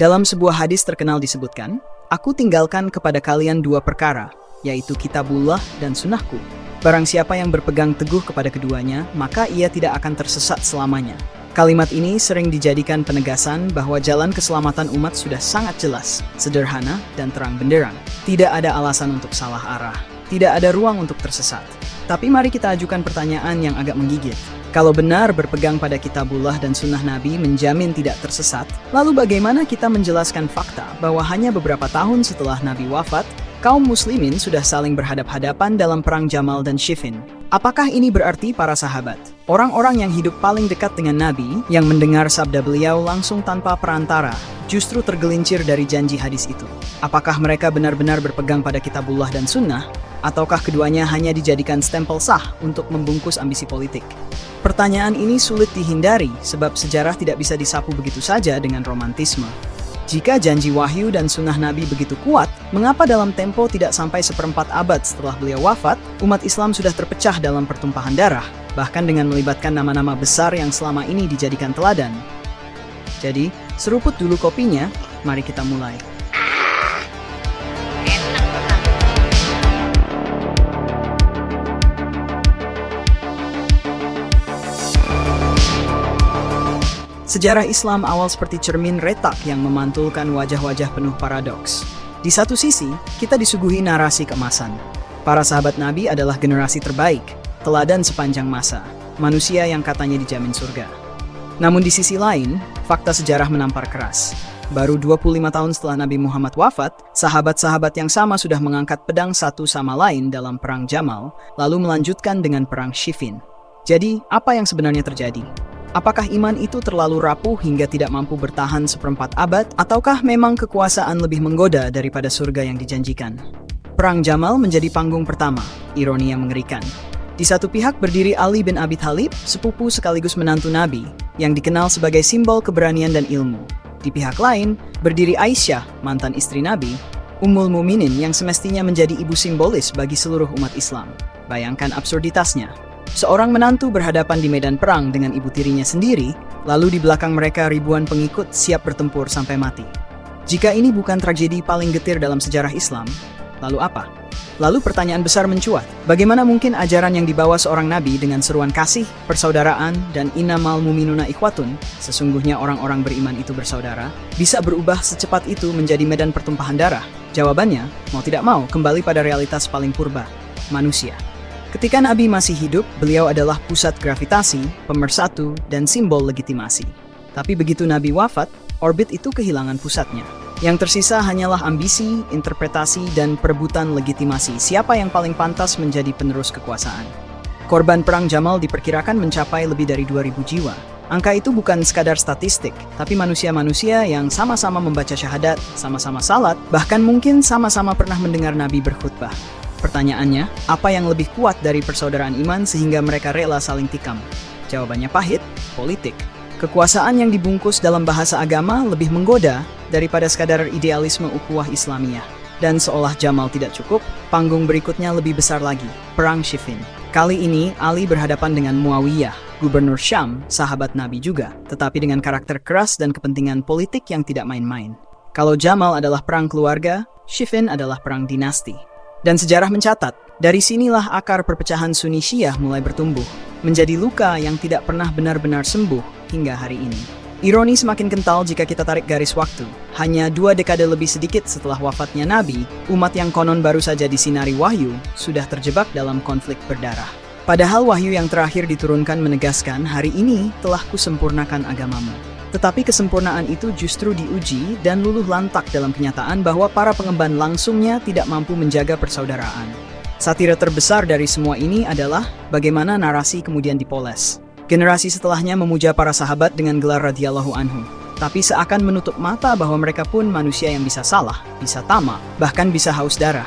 Dalam sebuah hadis terkenal disebutkan, "Aku tinggalkan kepada kalian dua perkara, yaitu kitabullah dan sunnahku. Barang siapa yang berpegang teguh kepada keduanya, maka ia tidak akan tersesat selamanya." Kalimat ini sering dijadikan penegasan bahwa jalan keselamatan umat sudah sangat jelas, sederhana, dan terang benderang. Tidak ada alasan untuk salah arah. Tidak ada ruang untuk tersesat. Tapi mari kita ajukan pertanyaan yang agak menggigit. Kalau benar berpegang pada kitabullah dan sunnah Nabi menjamin tidak tersesat, lalu bagaimana kita menjelaskan fakta bahwa hanya beberapa tahun setelah Nabi wafat, kaum muslimin sudah saling berhadap-hadapan dalam perang Jamal dan Siffin? Apakah ini berarti para sahabat, orang-orang yang hidup paling dekat dengan Nabi, yang mendengar sabda beliau langsung tanpa perantara, justru tergelincir dari janji hadis itu? Apakah mereka benar-benar berpegang pada kitabullah dan sunnah, ataukah keduanya hanya dijadikan stempel sah untuk membungkus ambisi politik? Pertanyaan ini sulit dihindari sebab sejarah tidak bisa disapu begitu saja dengan romantisme. Jika janji wahyu dan sunnah Nabi begitu kuat, mengapa dalam tempo tidak sampai seperempat abad setelah beliau wafat, umat Islam sudah terpecah dalam pertumpahan darah, bahkan dengan melibatkan nama-nama besar yang selama ini dijadikan teladan? Jadi, seruput dulu kopinya, mari kita mulai. Sejarah Islam awal seperti cermin retak yang memantulkan wajah-wajah penuh paradoks. Di satu sisi, kita disuguhi narasi keemasan. Para sahabat Nabi adalah generasi terbaik, teladan sepanjang masa, manusia yang katanya dijamin surga. Namun di sisi lain, fakta sejarah menampar keras. Baru 25 tahun setelah Nabi Muhammad wafat, sahabat-sahabat yang sama sudah mengangkat pedang satu sama lain dalam perang Jamal, lalu melanjutkan dengan perang Siffin. Jadi, apa yang sebenarnya terjadi? Apakah iman itu terlalu rapuh hingga tidak mampu bertahan seperempat abad, ataukah memang kekuasaan lebih menggoda daripada surga yang dijanjikan? Perang Jamal menjadi panggung pertama, ironi yang mengerikan. Di satu pihak berdiri Ali bin Abi Thalib, sepupu sekaligus menantu Nabi, yang dikenal sebagai simbol keberanian dan ilmu. Di pihak lain, berdiri Aisyah, mantan istri Nabi, Ummul Muminin yang semestinya menjadi ibu simbolis bagi seluruh umat Islam. Bayangkan absurditasnya. Seorang menantu berhadapan di medan perang dengan ibu tirinya sendiri, lalu di belakang mereka ribuan pengikut siap bertempur sampai mati. Jika ini bukan tragedi paling getir dalam sejarah Islam, lalu apa? Lalu pertanyaan besar mencuat, bagaimana mungkin ajaran yang dibawa seorang nabi dengan seruan kasih, persaudaraan, dan innamal mu'minuna ikhwatun, sesungguhnya orang-orang beriman itu bersaudara, bisa berubah secepat itu menjadi medan pertumpahan darah? Jawabannya, mau tidak mau, kembali pada realitas paling purba, manusia. Ketika Nabi masih hidup, beliau adalah pusat gravitasi, pemersatu, dan simbol legitimasi. Tapi begitu Nabi wafat, orbit itu kehilangan pusatnya. Yang tersisa hanyalah ambisi, interpretasi, dan perebutan legitimasi siapa yang paling pantas menjadi penerus kekuasaan. Korban perang Jamal diperkirakan mencapai lebih dari 2.000 jiwa. Angka itu bukan sekadar statistik, tapi manusia-manusia yang sama-sama membaca syahadat, sama-sama salat, bahkan mungkin sama-sama pernah mendengar Nabi berkhutbah. Pertanyaannya, apa yang lebih kuat dari persaudaraan iman sehingga mereka rela saling tikam? Jawabannya pahit, politik. Kekuasaan yang dibungkus dalam bahasa agama lebih menggoda daripada sekadar idealisme ukhuwah Islamiyah. Dan seolah Jamal tidak cukup, panggung berikutnya lebih besar lagi, Perang Siffin. Kali ini, Ali berhadapan dengan Muawiyah, gubernur Syam, sahabat Nabi juga, tetapi dengan karakter keras dan kepentingan politik yang tidak main-main. Kalau Jamal adalah perang keluarga, Siffin adalah perang dinasti. Dan sejarah mencatat, dari sinilah akar perpecahan Sunni Syiah mulai bertumbuh, menjadi luka yang tidak pernah benar-benar sembuh hingga hari ini. Ironi semakin kental jika kita tarik garis waktu. Hanya 2 dekade lebih sedikit setelah wafatnya Nabi, umat yang konon baru saja disinari wahyu, sudah terjebak dalam konflik berdarah. Padahal wahyu yang terakhir diturunkan menegaskan, hari ini telah kusempurnakan agamamu. Tetapi kesempurnaan itu justru diuji dan luluh lantak dalam kenyataan bahwa para pengemban langsungnya tidak mampu menjaga persaudaraan. Satire terbesar dari semua ini adalah bagaimana narasi kemudian dipoles. Generasi setelahnya memuja para sahabat dengan gelar radhiyallahu anhu, tapi seakan menutup mata bahwa mereka pun manusia yang bisa salah, bisa tamak, bahkan bisa haus darah.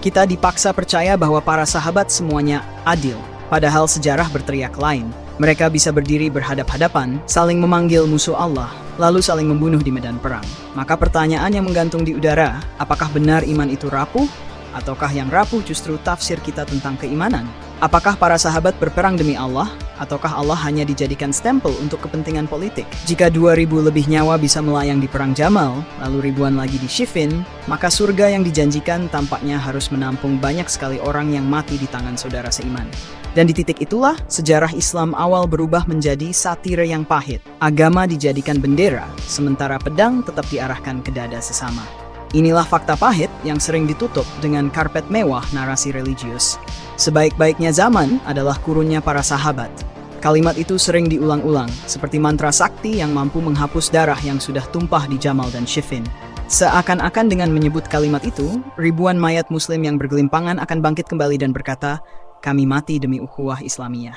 Kita dipaksa percaya bahwa para sahabat semuanya adil, padahal sejarah berteriak lain. Mereka bisa berdiri berhadap-hadapan, saling memanggil musuh Allah, lalu saling membunuh di medan perang. Maka pertanyaan yang menggantung di udara, apakah benar iman itu rapuh? Ataukah yang rapuh justru tafsir kita tentang keimanan? Apakah para sahabat berperang demi Allah, ataukah Allah hanya dijadikan stempel untuk kepentingan politik? Jika 2000 lebih nyawa bisa melayang di Perang Jamal, lalu ribuan lagi di Siffin, maka surga yang dijanjikan tampaknya harus menampung banyak sekali orang yang mati di tangan saudara seiman. Dan di titik itulah, sejarah Islam awal berubah menjadi satire yang pahit. Agama dijadikan bendera, sementara pedang tetap diarahkan ke dada sesama. Inilah fakta pahit yang sering ditutup dengan karpet mewah narasi religius. Sebaik-baiknya zaman adalah kurunnya para sahabat. Kalimat itu sering diulang-ulang, seperti mantra sakti yang mampu menghapus darah yang sudah tumpah di Jamal dan Siffin. Seakan-akan dengan menyebut kalimat itu, ribuan mayat muslim yang bergelimpangan akan bangkit kembali dan berkata, "Kami mati demi ukhuwah Islamiyah."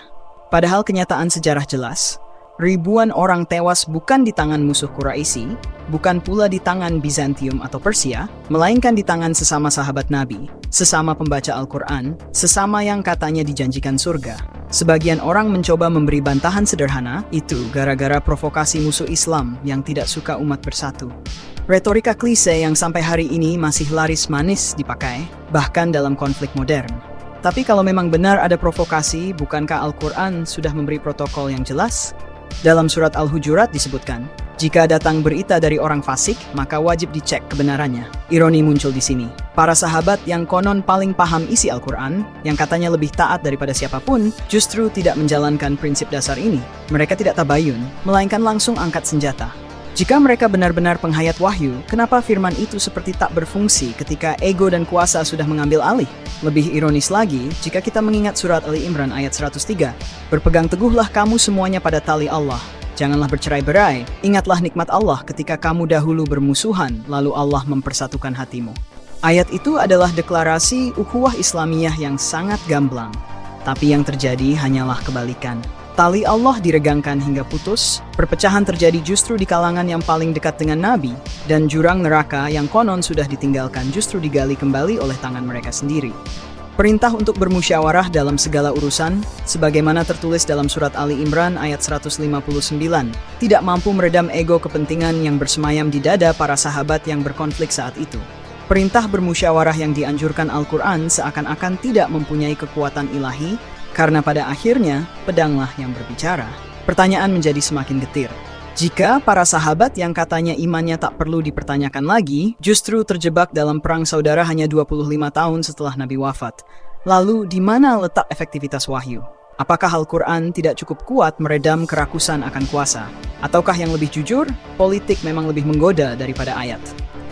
Padahal kenyataan sejarah jelas, ribuan orang tewas bukan di tangan musuh Quraisy, bukan pula di tangan Bizantium atau Persia, melainkan di tangan sesama sahabat Nabi, sesama pembaca Al-Quran, sesama yang katanya dijanjikan surga. Sebagian orang mencoba memberi bantahan sederhana, itu gara-gara provokasi musuh Islam yang tidak suka umat bersatu. Retorika klise yang sampai hari ini masih laris manis dipakai, bahkan dalam konflik modern. Tapi kalau memang benar ada provokasi, bukankah Al-Quran sudah memberi protokol yang jelas? Dalam surat Al-Hujurat disebutkan, jika datang berita dari orang fasik, maka wajib dicek kebenarannya. Ironi muncul di sini. Para sahabat yang konon paling paham isi Al-Quran, yang katanya lebih taat daripada siapapun, justru tidak menjalankan prinsip dasar ini. Mereka tidak tabayun, melainkan langsung angkat senjata. Jika mereka benar-benar penghayat wahyu, kenapa firman itu seperti tak berfungsi ketika ego dan kuasa sudah mengambil alih? Lebih ironis lagi, jika kita mengingat surat Ali Imran ayat 103, "Berpegang teguhlah kamu semuanya pada tali Allah. Janganlah bercerai-berai. Ingatlah nikmat Allah ketika kamu dahulu bermusuhan, lalu Allah mempersatukan hatimu." Ayat itu adalah deklarasi ukhuwah Islamiyah yang sangat gamblang. Tapi yang terjadi hanyalah kebalikan. Tali Allah diregangkan hingga putus, perpecahan terjadi justru di kalangan yang paling dekat dengan Nabi, dan jurang neraka yang konon sudah ditinggalkan justru digali kembali oleh tangan mereka sendiri. Perintah untuk bermusyawarah dalam segala urusan, sebagaimana tertulis dalam surat Ali Imran ayat 159, tidak mampu meredam ego kepentingan yang bersemayam di dada para sahabat yang berkonflik saat itu. Perintah bermusyawarah yang dianjurkan Al-Quran seakan-akan tidak mempunyai kekuatan ilahi, karena pada akhirnya, pedanglah yang berbicara. Pertanyaan menjadi semakin getir. Jika para sahabat yang katanya imannya tak perlu dipertanyakan lagi, justru terjebak dalam perang saudara hanya 25 tahun setelah Nabi wafat, lalu di mana letak efektivitas wahyu? Apakah Al-Quran tidak cukup kuat meredam kerakusan akan kuasa? Ataukah yang lebih jujur, politik memang lebih menggoda daripada ayat?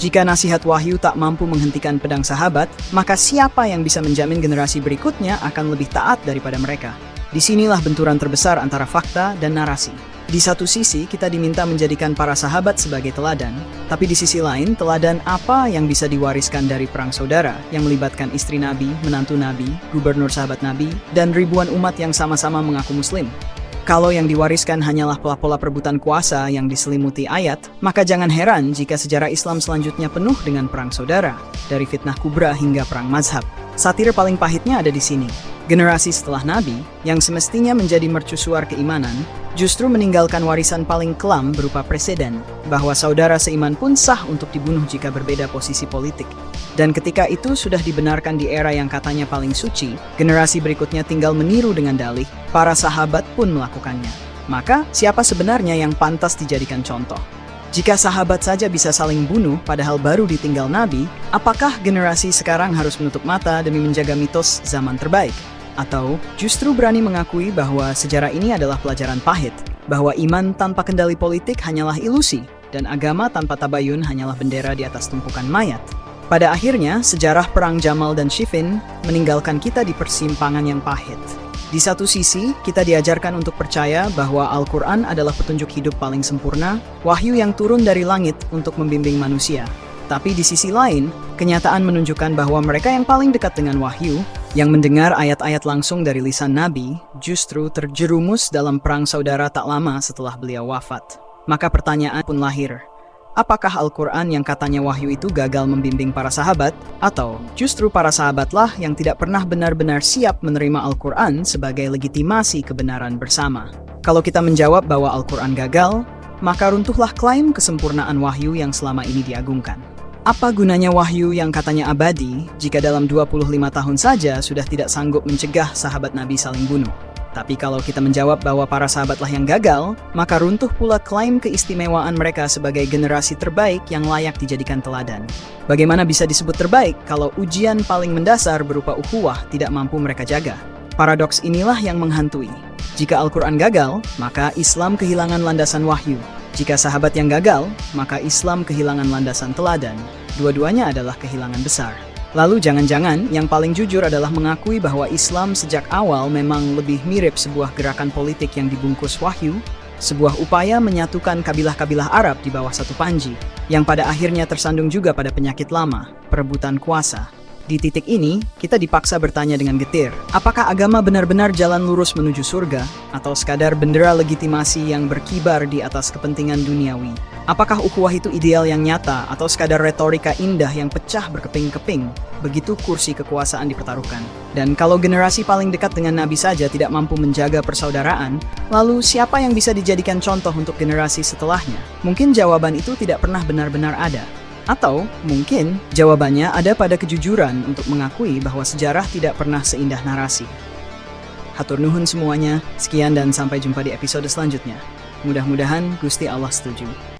Jika nasihat wahyu tak mampu menghentikan pedang sahabat, maka siapa yang bisa menjamin generasi berikutnya akan lebih taat daripada mereka? Disinilah benturan terbesar antara fakta dan narasi. Di satu sisi, kita diminta menjadikan para sahabat sebagai teladan, tapi di sisi lain, teladan apa yang bisa diwariskan dari perang saudara yang melibatkan istri Nabi, menantu Nabi, gubernur sahabat Nabi, dan ribuan umat yang sama-sama mengaku Muslim? Kalau yang diwariskan hanyalah pola-pola perebutan kuasa yang diselimuti ayat, maka jangan heran jika sejarah Islam selanjutnya penuh dengan perang saudara, dari fitnah kubra hingga perang mazhab. Satir paling pahitnya ada di sini. Generasi setelah Nabi, yang semestinya menjadi mercusuar keimanan, justru meninggalkan warisan paling kelam berupa preseden, bahwa saudara seiman pun sah untuk dibunuh jika berbeda posisi politik. Dan ketika itu sudah dibenarkan di era yang katanya paling suci, generasi berikutnya tinggal meniru dengan dalih, para sahabat pun melakukannya. Maka, siapa sebenarnya yang pantas dijadikan contoh? Jika sahabat saja bisa saling bunuh padahal baru ditinggal Nabi, apakah generasi sekarang harus menutup mata demi menjaga mitos zaman terbaik? Atau justru berani mengakui bahwa sejarah ini adalah pelajaran pahit, bahwa iman tanpa kendali politik hanyalah ilusi, dan agama tanpa tabayun hanyalah bendera di atas tumpukan mayat? Pada akhirnya, sejarah perang Jamal dan Siffin meninggalkan kita di persimpangan yang pahit. Di satu sisi, kita diajarkan untuk percaya bahwa Al-Quran adalah petunjuk hidup paling sempurna, wahyu yang turun dari langit untuk membimbing manusia. Tapi di sisi lain, kenyataan menunjukkan bahwa mereka yang paling dekat dengan wahyu, yang mendengar ayat-ayat langsung dari lisan Nabi, justru terjerumus dalam perang saudara tak lama setelah beliau wafat. Maka pertanyaan pun lahir. Apakah Al-Quran yang katanya wahyu itu gagal membimbing para sahabat? Atau justru para sahabatlah yang tidak pernah benar-benar siap menerima Al-Quran sebagai legitimasi kebenaran bersama? Kalau kita menjawab bahwa Al-Quran gagal, maka runtuhlah klaim kesempurnaan wahyu yang selama ini diagungkan. Apa gunanya wahyu yang katanya abadi jika dalam 25 tahun saja sudah tidak sanggup mencegah sahabat Nabi saling bunuh? Tapi kalau kita menjawab bahwa para sahabatlah yang gagal, maka runtuh pula klaim keistimewaan mereka sebagai generasi terbaik yang layak dijadikan teladan. Bagaimana bisa disebut terbaik kalau ujian paling mendasar berupa ukhuwah tidak mampu mereka jaga? Paradoks inilah yang menghantui. Jika Al-Quran gagal, maka Islam kehilangan landasan wahyu. Jika sahabat yang gagal, maka Islam kehilangan landasan teladan. Dua-duanya adalah kehilangan besar. Lalu jangan-jangan yang paling jujur adalah mengakui bahwa Islam sejak awal memang lebih mirip sebuah gerakan politik yang dibungkus wahyu, sebuah upaya menyatukan kabilah-kabilah Arab di bawah satu panji, yang pada akhirnya tersandung juga pada penyakit lama, perebutan kuasa. Di titik ini, kita dipaksa bertanya dengan getir, apakah agama benar-benar jalan lurus menuju surga, atau sekadar bendera legitimasi yang berkibar di atas kepentingan duniawi? Apakah ukhuwah itu ideal yang nyata, atau sekadar retorika indah yang pecah berkeping-keping, begitu kursi kekuasaan dipertaruhkan? Dan kalau generasi paling dekat dengan Nabi saja tidak mampu menjaga persaudaraan, lalu siapa yang bisa dijadikan contoh untuk generasi setelahnya? Mungkin jawaban itu tidak pernah benar-benar ada. Atau mungkin jawabannya ada pada kejujuran untuk mengakui bahwa sejarah tidak pernah seindah narasi. Hatur nuhun semuanya, sekian dan sampai jumpa di episode selanjutnya. Mudah-mudahan Gusti Allah setuju.